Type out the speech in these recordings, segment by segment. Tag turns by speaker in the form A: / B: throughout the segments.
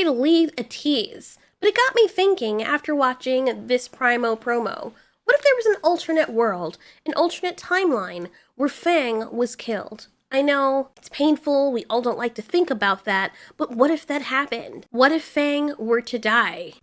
A: way to leave a tease. But it got me thinking after watching this Primo promo. What if there was an alternate world, an alternate timeline, where Fang was killed? I know, it's painful, we all don't like to think about that, but what if that happened? What if Fang were to die?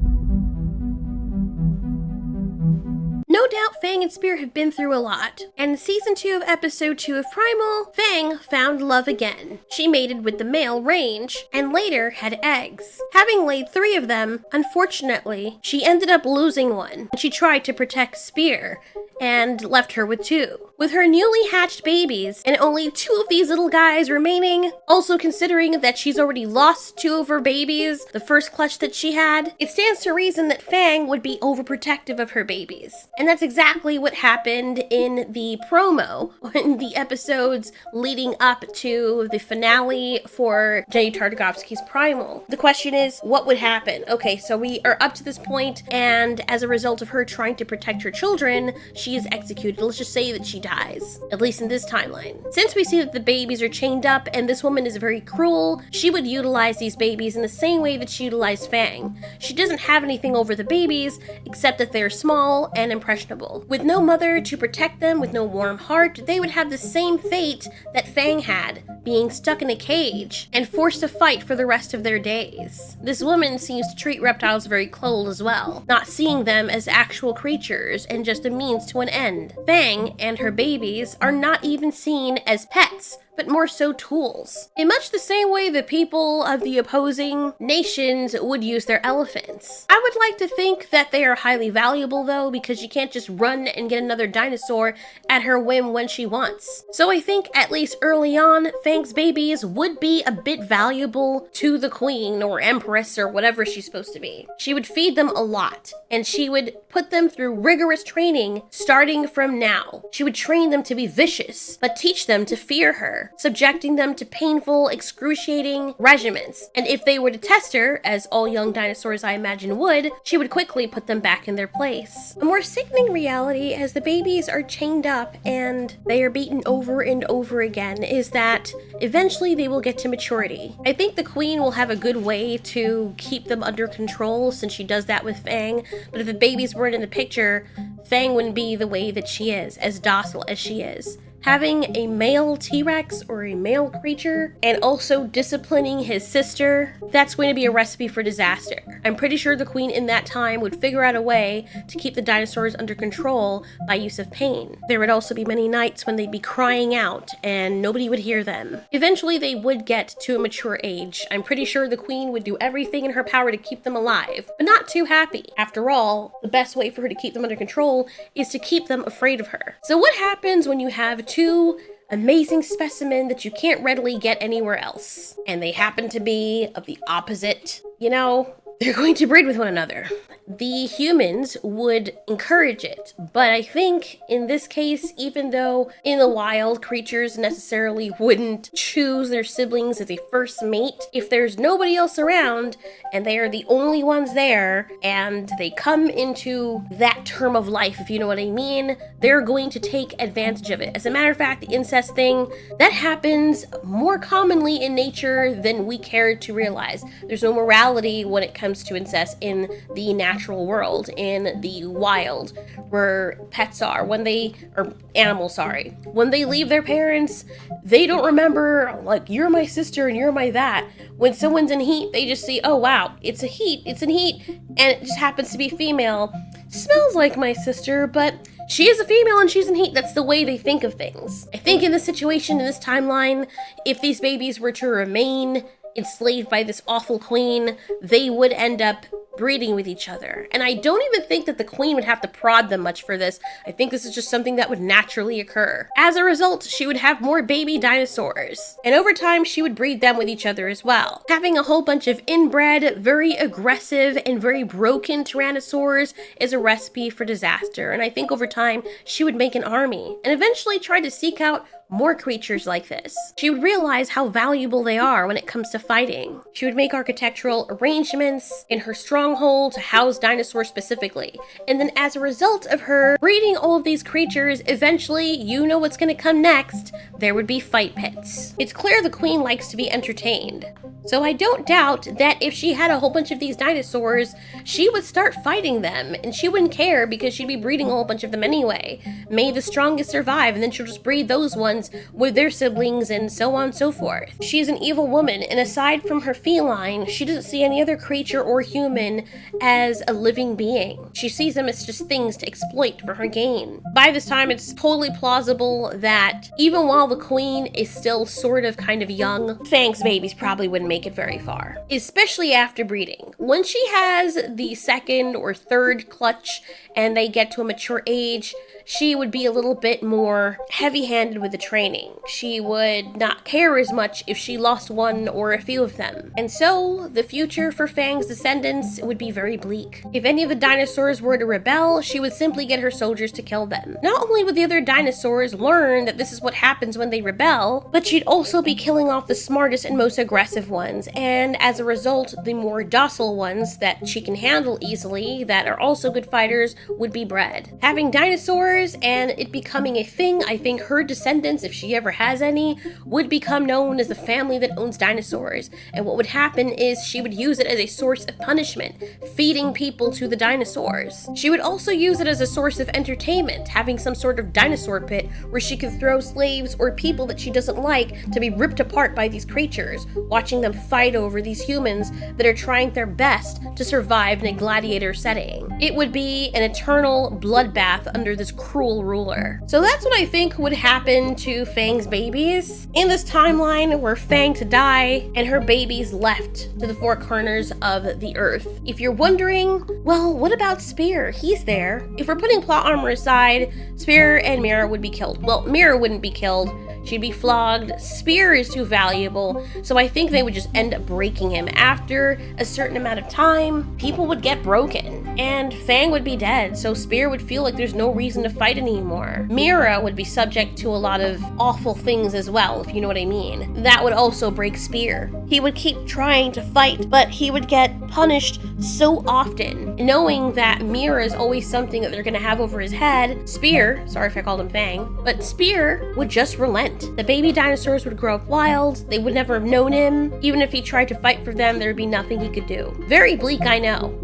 A: No doubt Fang and Spear have been through a lot, and in Season 2 of Episode 2 of Primal, Fang found love again. She mated with the male Range, and later had eggs. Having laid 3 of them, unfortunately, she ended up losing one, and she tried to protect Spear, and left her with 2. With her newly hatched babies, and only 2 of these little guys remaining, also considering that she's already lost 2 of her babies, the first clutch that she had, it stands to reason that Fang would be overprotective of her babies. And that's exactly what happened in the promo, in the episodes leading up to the finale for Jenny Tartakovsky's Primal. The question is, what would happen? Okay, so we are up to this point, and as a result of her trying to protect her children, she is executed. Let's just say that she dies, at least in this timeline. Since we see that the babies are chained up and this woman is very cruel, she would utilize these babies in the same way that she utilized Fang. She doesn't have anything over the babies except that they're small and impressionable. With no mother to protect them, with no warm heart, they would have the same fate that Fang had, being stuck in a cage and forced to fight for the rest of their days. This woman seems to treat reptiles very cold as well, not seeing them as actual creatures and just a means to an end. Fang and her babies are not even seen as pets, but more so tools. In much the same way the people of the opposing nations would use their elephants. I would like to think that they are highly valuable though, because you can't just run and get another dinosaur at her whim when she wants. So I think at least early on, Fang's babies would be a bit valuable to the queen or empress or whatever she's supposed to be. She would feed them a lot, and she would put them through rigorous training starting from now. She would train them to be vicious, but teach them to fear her, subjecting them to painful, excruciating regimens. And if they were to test her, as all young dinosaurs I imagine would, she would quickly put them back in their place. A more sickening reality as the babies are chained up and they are beaten over and over again is that eventually they will get to maturity. I think the queen will have a good way to keep them under control since she does that with Fang, but if the babies weren't in the picture, Fang wouldn't be the way that she is, as docile as she is. Having a male T-Rex or a male creature and also disciplining his sister, that's going to be a recipe for disaster. I'm pretty sure the queen in that time would figure out a way to keep the dinosaurs under control by use of pain. There would also be many nights when they'd be crying out and nobody would hear them. Eventually they would get to a mature age. I'm pretty sure the queen would do everything in her power to keep them alive, but not too happy. After all, the best way for her to keep them under control is to keep them afraid of her. So what happens when you have 2 amazing specimens that you can't readily get anywhere else, and they happen to be of the opposite? You know, they're going to breed with one another. The humans would encourage it, but I think in this case, even though in the wild creatures necessarily wouldn't choose their siblings as a first mate, if there's nobody else around and they are the only ones there and they come into that term of life, if you know what I mean, they're going to take advantage of it. As a matter of fact, the incest thing, that happens more commonly in nature than we care to realize. There's no morality when it comes to incest in the natural world, in the wild, where pets are, when they, or animals, sorry, when they leave their parents, they don't remember, like, you're my sister and you're my that. When someone's in heat, they just see, oh wow, it's in heat, and it just happens to be female. Smells like my sister, but she is a female and she's in heat. That's the way they think of things. I think in this situation, in this timeline, if these babies were to remain enslaved by this awful queen, they would end up breeding with each other. And I don't even think that the queen would have to prod them much for this. I think this is just something that would naturally occur. As a result, she would have more baby dinosaurs. And over time, she would breed them with each other as well. Having a whole bunch of inbred, very aggressive, and very broken tyrannosaurs is a recipe for disaster. And I think over time, she would make an army and eventually try to seek out more creatures like this. She would realize how valuable they are when it comes to fighting. She would make architectural arrangements in her stronghold to house dinosaurs specifically. And then as a result of her breeding all of these creatures, eventually, you know what's gonna come next, there would be fight pits. It's clear the queen likes to be entertained. So I don't doubt that if she had a whole bunch of these dinosaurs, she would start fighting them, and she wouldn't care because she'd be breeding a whole bunch of them anyway. May the strongest survive, and then she'll just breed those ones with their siblings and so on and so forth. She's an evil woman, and aside from her feline, she doesn't see any other creature or human as a living being. She sees them as just things to exploit for her gain. By this time, it's totally plausible that even while the queen is still sort of kind of young, Fang's babies probably wouldn't make it very far, especially after breeding. When she has the second or third clutch and they get to a mature age, she would be a little bit more heavy-handed with the training. She would not care as much if she lost one or a few of them. And so, the future for Fang's descendants would be very bleak. If any of the dinosaurs were to rebel, she would simply get her soldiers to kill them. Not only would the other dinosaurs learn that this is what happens when they rebel, but she'd also be killing off the smartest and most aggressive ones, and as a result, the more docile ones that she can handle easily, that are also good fighters, would be bred. Having dinosaurs and it becoming a thing, I think her descendants, if she ever has any, would become known as the family that owns dinosaurs. And what would happen is she would use it as a source of punishment, feeding people to the dinosaurs. She would also use it as a source of entertainment, having some sort of dinosaur pit where she could throw slaves or people that she doesn't like to be ripped apart by these creatures, watching them fight over these humans that are trying their best to survive in a gladiator setting. It would be an eternal bloodbath under this cruel ruler. So that's what I think would happen to Fang's babies in this timeline where Fang to die and her babies left to the four corners of the earth. If you're wondering, well, what about Spear? He's there. If we're putting plot armor aside, Spear and Mira would be killed. Well, Mira wouldn't be killed. She'd be flogged. Spear is too valuable, so I think they would just end up breaking him. After a certain amount of time, people would get broken, and Fang would be dead, so Spear would feel like there's no reason to fight anymore. Mira would be subject to a lot of awful things as well, if you know what I mean. That would also break Spear. He would keep trying to fight, but he would get punished so often. Knowing that Mira is always something that they're gonna have over his head, Spear, sorry if I called him Fang, but Spear would just relent. The baby dinosaurs would grow up wild, they would never have known him. Even if he tried to fight for them, there would be nothing he could do. Very bleak, I know.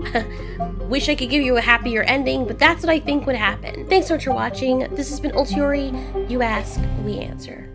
A: Wish I could give you a happier ending, but that's what I think would happen. Thanks so much for watching. This has been Ultiori. You ask, we answer.